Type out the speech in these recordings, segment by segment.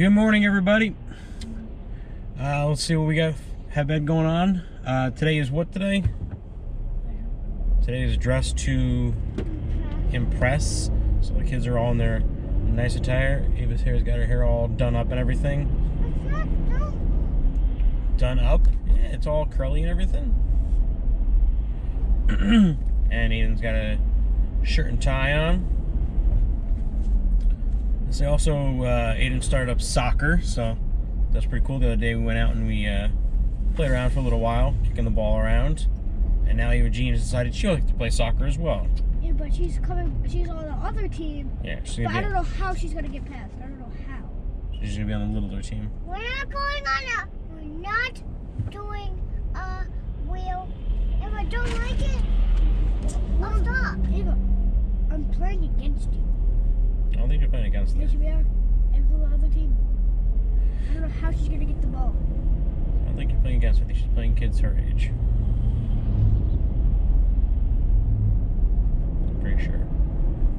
Good morning, everybody. Let's see what we have been going on. Today is what today? Today is dress to impress. So the kids are all in their nice attire. Ava's hair's got her hair all done up and everything. It's not done. Done up? Yeah, it's all curly and everything. And Aiden's got a shirt and tie on. So also, Aiden started up soccer, so that's pretty cool. The other day we went out and we played around for a little while, kicking the ball around. And now Eva Jean has decided she likes to play soccer as well. Yeah, but she's on the other team. Yeah, but I don't know how she's gonna get past. I don't know how. She's gonna be on the littler team. We're not doing a wheel. If I don't like it, I'll stop. Eva, I'm playing against you. I don't think you're playing against them. Yes, we are. And for the other team, I don't know how she's gonna get the ball. I don't think you're playing against her. I think she's playing kids her age. I'm pretty sure.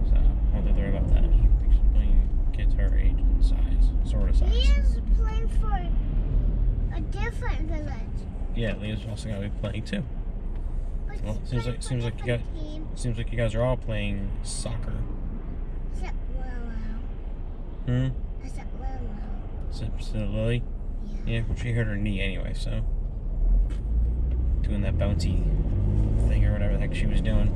So I don't have to worry about that. I think she's playing kids her age and size, sort of size. Leah's playing for a different village. Yeah, Leah's also gonna be playing too. But Well, she's seems like you guys are all playing soccer. Except Willow. Except Willow. Except Lily. Yeah, she hurt her knee anyway, so doing that bouncy thing or whatever the heck she was doing.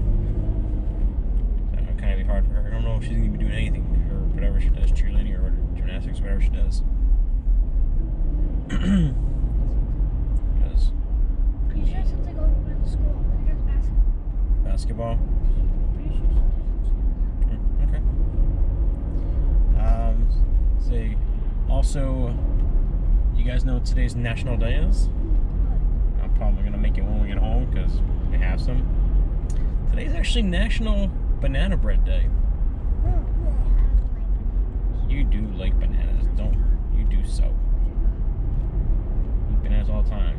So it'll kind of be hard for her. I don't know if she's gonna be doing anything or whatever she does, cheerleading or gymnastics, whatever she does. Because Pretty sure something over by the school. They're just basketball. Pretty sure something. Okay. Say also, you guys know what today's National Day is? I'm probably gonna make it when we get home because we have some. Today's actually National Banana Bread Day. You do like bananas, don't you? You do so. Eat bananas all the time.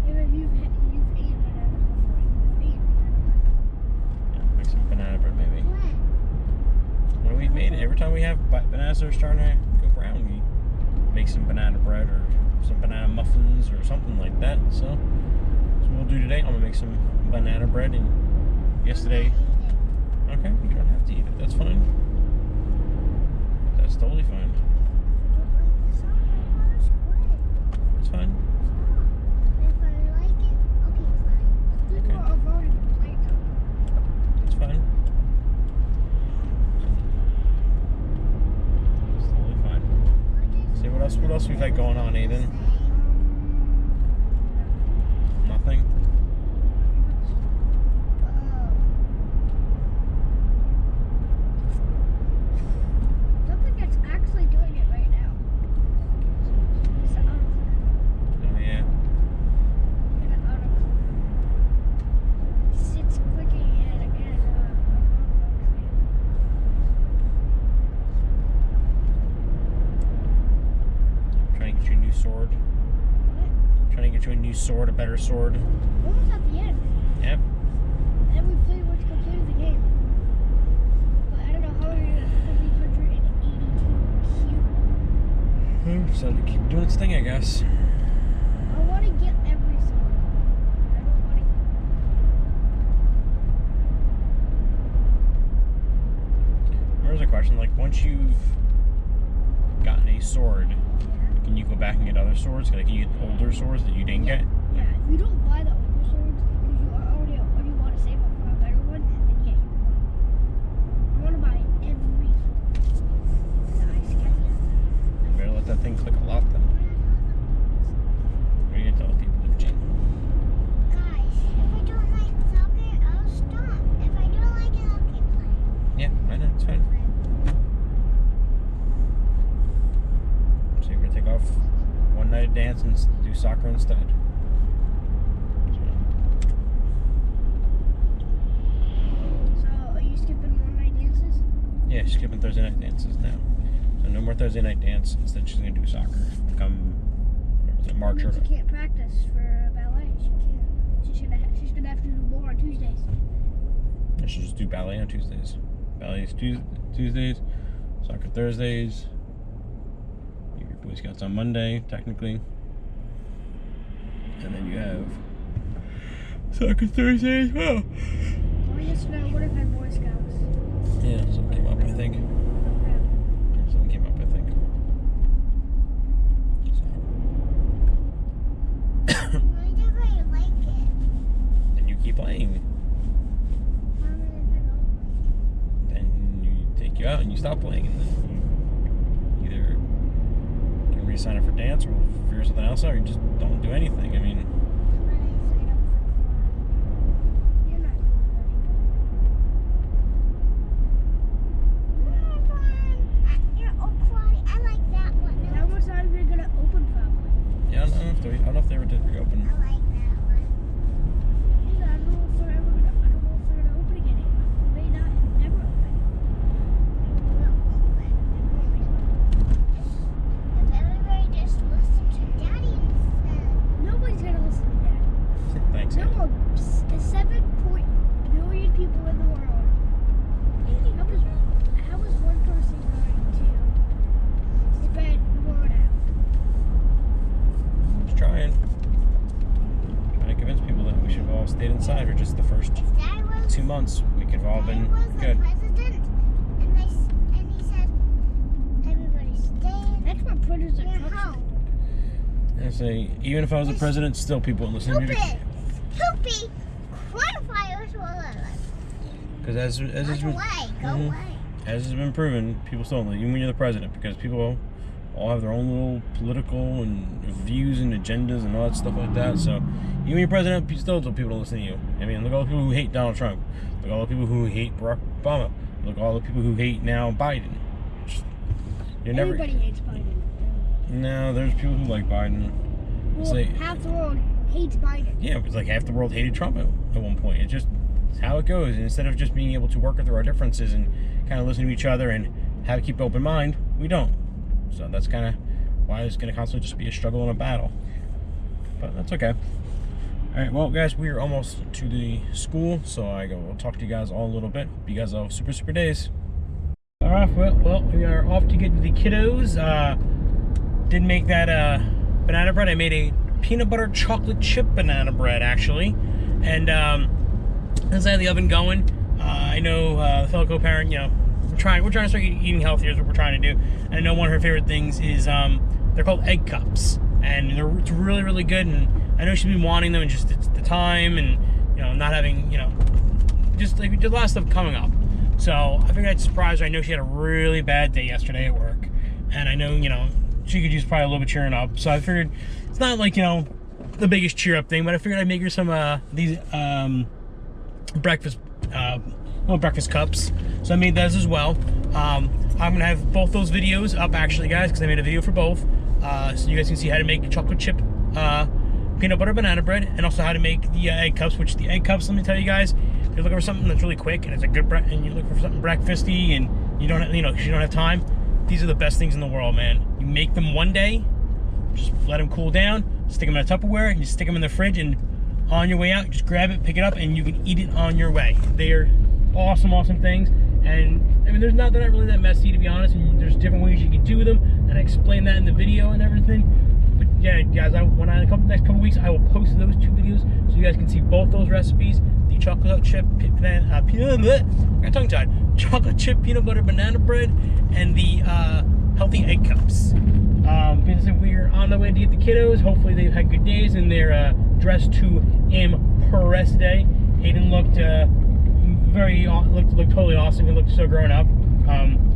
Even you've eaten bananas before. You've eaten bananas. Yeah, make some banana bread maybe. When we've made it, every time we have bananas that are starting to go brown, we make some banana bread or some banana muffins or something like that. So that's what we'll do today. I'm gonna make some banana bread. And yesterday, okay, you don't have to eat it. That's fine. That's totally fine. That's fine. If I like it, I'll keep playing. Okay. I've already been playing. That's fine. That's totally fine. See what else we've had going on, Aiden? Nothing. Something that's actually doing it right now. It's the autoclicker. Oh yeah. Get an autoclicker. It's clicking and Trying to get you a new sword. What? Trying to get you a new sword, a better sword. Almost at the end. Yep. And we pretty much completed the game. But I don't know how we're gonna complete 182 cube. So to keep doing its thing, I guess. I want to get every song. I don't want to. Here's a question: like, once you've gotten a sword, can you go back and get other swords? Like, can you get older swords that you didn't get? Yeah, if you don't buy the older swords because you already want to save up for a better one, then yeah, you can buy it. I want to buy every sword. The ice skeleton. You better let that thing click a lot then. What are you gonna tell people, Gene? Guys, if I don't like soccer, I'll stop. If I don't like it, I'll keep playing. Yeah, I know, it's fine. So you're gonna take off one night of dance and do soccer instead. So, are you skipping one night dances? Yeah, she's skipping Thursday night dances now. So no more Thursday night dance. Instead, she's gonna do soccer. Come, what was it, March or? She can't practice for ballet. She can't. She's gonna have to do more on Tuesdays. I should just do ballet on Tuesdays. Ballet is Tuesdays, soccer Thursdays, Boy Scouts on Monday, technically. And then you have soccer Thursday as well. Oh, yesterday I would have had Boy Scouts. Yeah, something came up, I think. Okay. Yeah, something came up, I think. So. I never like it. Then you keep playing. Then you take you out and you stop playing, and then you either can re-sign up for dance or figure something else out, or you just don't do anything. I mean, yeah, I don't know if they ever did reopen. I like that one. Yeah, I don't know if they're ever gonna open again. They may not ever open. If everybody just listen to Daddy instead. Nobody's gonna listen to Daddy. Thanks. No more. 7 billion people in the world. How is one person going to spread the word out? Just trying. Trying to convince people that we should have all stayed inside for just the first 2 months. We could have all been good. President, and he said, everybody stay. That's what presidents are home. I say, even if I was the president, still people wouldn't listen to me. Poopy, coronavirus will Because as go away. as has been proven, people still don't, even when you're the president, because people all have their own little political and views and agendas and all that stuff like that. So even when you're president, still people don't listen to you. I mean, look at all the people who hate Donald Trump. Look at all the people who hate Barack Obama. Look at all the people who hate now Biden. Everybody hates Biden. No, there's people who like Biden. Well, half the world hates Biden. Yeah, it's like half the world hated Trump at one point. It's just it's how it goes. And instead of just being able to work through our differences and kind of listen to each other and have keep an open mind, we don't. So that's kind of why it's going to constantly just be a struggle and a battle. But that's okay. All right, well, guys, we are almost to the school, so we'll talk to you guys all a little bit. You guys have super days. All right, well, we are off to get the kiddos. Did make that banana bread. I made a peanut butter chocolate chip banana bread, actually. And as I have the oven going, I know the fellow co-parent, you know, we're trying to start eating healthier is what we're trying to do. And I know one of her favorite things is they're called egg cups, and it's really good. And I know she's been wanting them, and just it's the time, and you know, not having, you know, just like a lot of stuff coming up. So I figured I'd surprise her. I know she had a really bad day yesterday at work, and I know, you know, she could use probably a little bit cheering up. So I figured it's not like, you know, the biggest cheer up thing, but I figured I'd make her some these breakfast cups. So I made those as well. I'm gonna have both those videos up actually, guys, because I made a video for both. So you guys can see how to make chocolate chip peanut butter banana bread, and also how to make the egg cups. Which the egg cups, let me tell you guys, if you're looking for something that's really quick and it's a good and you're looking for something breakfasty and you don't have, you know, 'cause you don't have time, these are the best things in the world, man. You make them one day, just let them cool down, stick them in a Tupperware, and you stick them in the fridge, and on your way out, just grab it, pick it up, and you can eat it on your way. They are awesome things. And I mean, they're not really that messy, to be honest, and there's different ways you can do them, and I explain that in the video and everything. But yeah, guys, when I next couple weeks, I will post those 2 videos so you guys can see both those recipes: the chocolate chip chocolate chip peanut butter banana bread, and the healthy egg cups. We're on the way to get the kiddos. Hopefully they've had good days and they're dressed to impress today. Hayden looked totally awesome. He looked so grown up.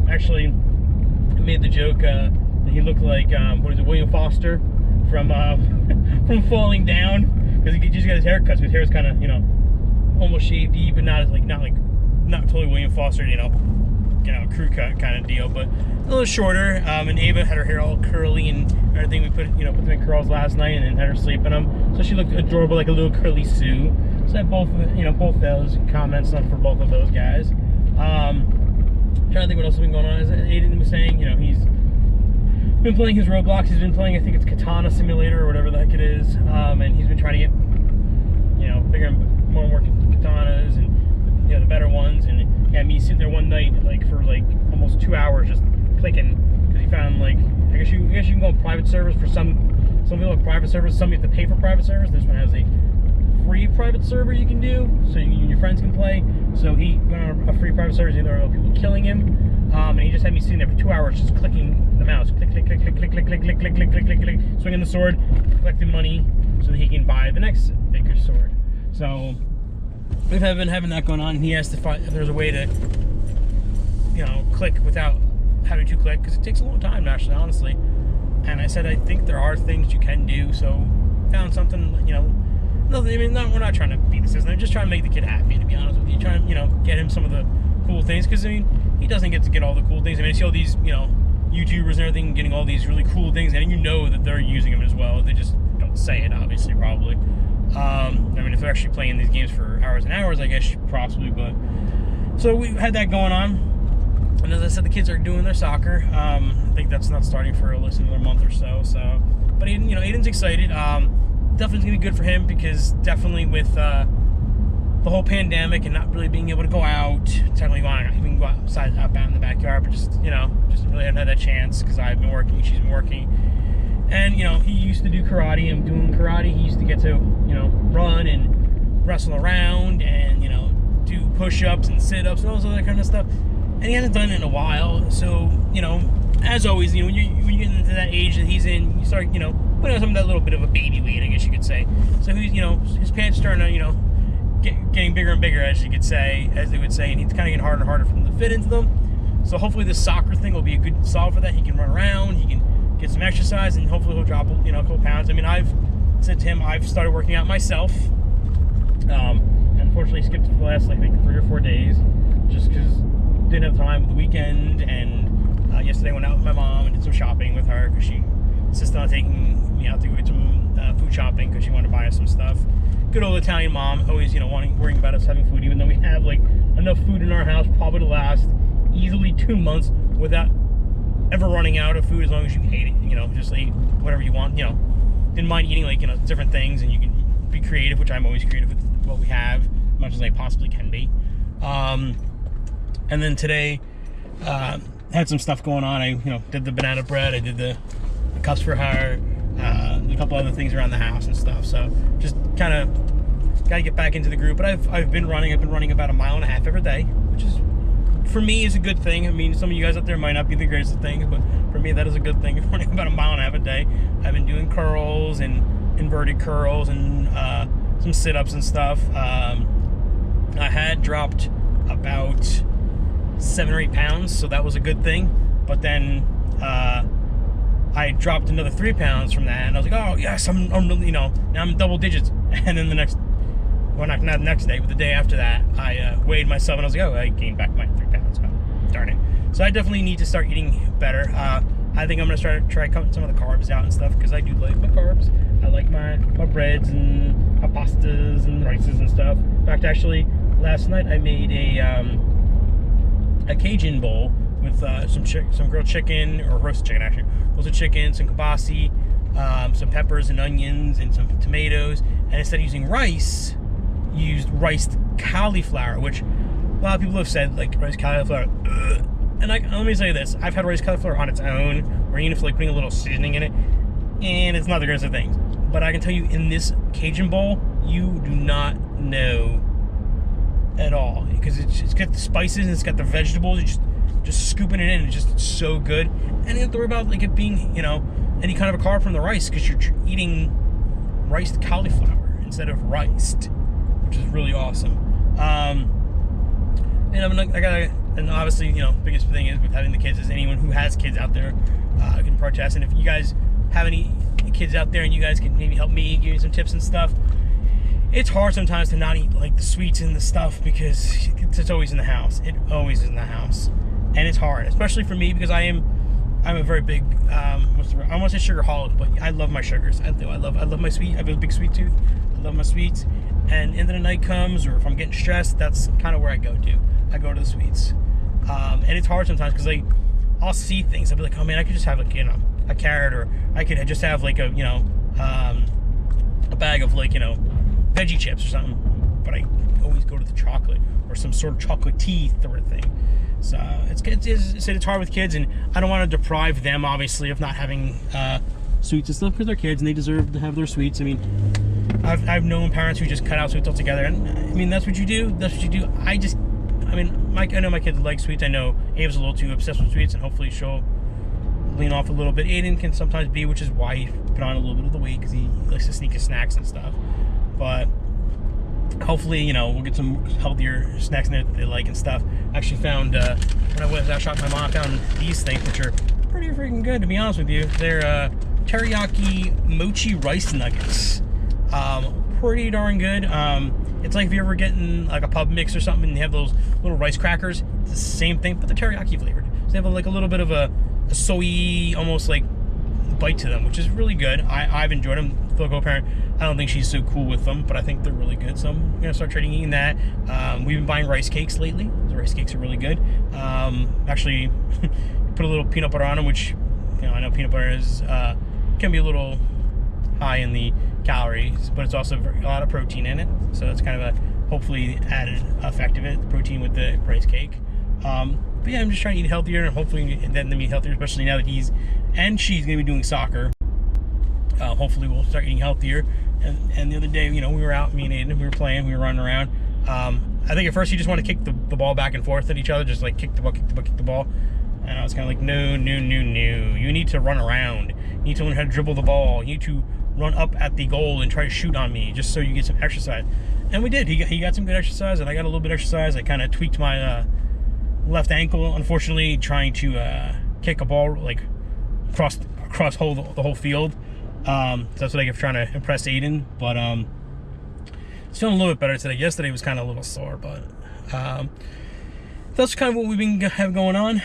Actually, I made the joke that he looked like William Foster from from Falling Down, because he just got his hair cut, so his hair is kind of, you know, almost shaved, but not totally William Foster, you know, crew cut kind of deal, but a little shorter. And Ava had her hair all curly and everything. We put them in curls last night and then had her sleep in them, so she looked adorable, like a little curly Sue. So I had both those comments on for both of those guys. Trying to think what else has been going on. As Aiden was saying, you know, he's been playing his Roblox. He's been playing, I think it's Katana Simulator or whatever the heck it is, and he's been trying to get, you know, bigger and more katanas, and you know, the better ones. And yeah, me sitting there one night for almost 2 hours just clicking, because he found like I guess you can go on private servers for some people have private servers, some you have to pay for private servers. This one has a free private server you can do, so you and your friends can play. So he went on a free private server. There are people killing him, and he just had me sitting there for 2 hours just clicking the mouse, click, click, click, click, click, click, click, click, click, click, click, click, click, swinging the sword, collecting money so that he can buy the next bigger sword. So we've been having that going on. And he has to find if there's a way to, click without having to click, because it takes a long time actually, honestly. And I said I think there are things you can do. So found something, nothing. I mean, we're not trying to beat the system. We're just trying to make the kid happy, to be honest with you. Trying to, get him some of the cool things, because I mean, he doesn't get to get all the cool things. I mean, I see all these, YouTubers and everything getting all these really cool things, and that they're using them as well. They just don't say it, obviously, probably. I mean, if they're actually playing these games for hours and hours, I guess possibly. But so we had that going on. And as I said, the kids are doing their soccer. I think that's not starting for another month or so. So, but Aiden, Aiden's excited. Definitely gonna be good for him, because definitely with the whole pandemic and not really being able to go out, technically even go outside, out in the backyard, but just really haven't had that chance because I've been working, she's been working, and he used to do karate. I'm doing karate. He used to get to run and wrestle around and do push-ups and sit-ups and all that kind of stuff. And he hasn't done it in a while, so, as always, when you get into that age that he's in, you start, putting on some of that little bit of a baby weight, I guess you could say. So he's, his pants starting to, getting bigger and bigger, as they would say, and he's kind of getting harder and harder for him to fit into them. So hopefully this soccer thing will be a good solve for that. He can run around, he can get some exercise, and hopefully he'll drop, a couple pounds. I mean, I've said to him, I've started working out myself. Unfortunately, skipped the last, 3 or 4 days, just because didn't have time with the weekend, and yesterday I went out with my mom and did some shopping with her, because she insisted on taking me out to go get some food shopping, because she wanted to buy us some stuff. Good old Italian mom, always worrying about us having food, even though we have enough food in our house probably to last easily 2 months without ever running out of food, as long as you ate it, just eat whatever you want. Didn't mind eating different things, and you can be creative, which I'm always creative with what we have, as much as I possibly can be. And then today, had some stuff going on. I, did the banana bread. I did the cups for her. A couple other things around the house and stuff. So just kind of got to get back into the group. But I've been running. I've been running about 1.5 miles every day, which is, for me, is a good thing. I mean, some of you guys out there might not be the greatest of things, but for me, that is a good thing. Running about 1.5 miles a day. I've been doing curls and inverted curls and some sit-ups and stuff. I had dropped about 7 or 8 pounds, so that was a good thing. But then I dropped another 3 pounds from that, and I was like, oh yes, I'm really, now I'm in double digits. And then not the next day, but the day after that, I weighed myself, and I was like, oh, I gained back my 3 pounds. Oh, darn it. So I definitely need to start eating better. I think I'm gonna try cutting some of the carbs out and stuff, because I do like my carbs. I like my breads and my pastas and rices and stuff. In fact, actually, last night I made a Cajun bowl with some grilled chicken, or roasted chicken actually, roasted chicken, some kibasi, some peppers and onions, and some tomatoes. And instead of using rice, used riced cauliflower, which a lot of people have said riced cauliflower. And let me tell you this: I've had riced cauliflower on its own, or even if putting a little seasoning in it, and it's not the greatest of things. But I can tell you, in this Cajun bowl, you do not know at all, because it's got the spices and it's got the vegetables. You just scooping it in, it's just so good. And you don't have to worry about it being any kind of a carb from the rice, because you're eating riced cauliflower instead of riced, which is really awesome. And obviously, biggest thing is with having the kids is anyone who has kids out there can protest. And if you guys have any kids out there and you guys can maybe help me, give me some tips and stuff. It's hard sometimes to not eat the sweets and the stuff, because it's always in the house. It always is in the house, and it's hard, especially for me, because I'm a very big I don't want to say sugarholic, but I love my sugars. I do. I love my sweet. I have a big sweet tooth. I love my sweets. And end of the night comes, or if I'm getting stressed, that's kind of where I go to. I go to the sweets, and it's hard sometimes, because I'll see things. I'll be like, oh man, I could just have a carrot, or I could just have a bag of veggie chips or something. But I always go to with chocolate or some sort of chocolate tea sort of thing. So it's hard with kids, and I don't want to deprive them, obviously, of not having sweets and stuff, because they're kids and they deserve to have their sweets. I mean, I've known parents who just cut out sweets altogether, and I mean, that's what you do. That's what you do. I know my kids like sweets. I know Abe's a little too obsessed with sweets, and hopefully she'll lean off a little bit. Aiden can sometimes be, which is why he put on a little bit of the weight, because he likes to sneak his snacks and stuff. But hopefully, you know, we'll get some healthier snacks in there that they like and stuff. I actually found, when I was out shopping my mom, I found these things, which are pretty freaking good, to be honest with you. They're teriyaki mochi rice nuggets. Pretty darn good. It's like if you're ever getting like a pub mix or something and you have those little rice crackers, it's the same thing, but they're teriyaki flavored. So they have like a little bit of a soy, almost like bite to them, which is really good. I've enjoyed them. Phil co-parent, I don't think she's so cool with them, but I think they're really good. So I'm gonna start eating that. We've been buying rice cakes lately. The rice cakes are really good. Actually, put a little peanut butter on them, which, you know, I know peanut butter is can be a little high in the calories, but it's also a lot of protein in it. So that's kind of a hopefully added effect of it, the protein with the rice cake. But yeah, I'm just trying to eat healthier, and hopefully then them eat healthier, especially now that he's and she's gonna be doing soccer. Hopefully we'll start eating healthier. And the other day, you know, we were out, me and Aiden, we were playing, we were running around. I think at first you just want to kick the ball back and forth at each other, just like kick the ball, kick the ball, kick the ball. And I was kind of like, no. You need to run around. You need to learn how to dribble the ball. You need to run up at the goal and try to shoot on me, just so you get some exercise. And we did. He got some good exercise, and I got a little bit of exercise. I kind of tweaked my left ankle, unfortunately, trying to kick a ball like across the whole field. So that's what I kept trying to impress Aiden. But it's feeling a little bit better today. Yesterday was kind of a little sore, but that's kind of what we've been having going on.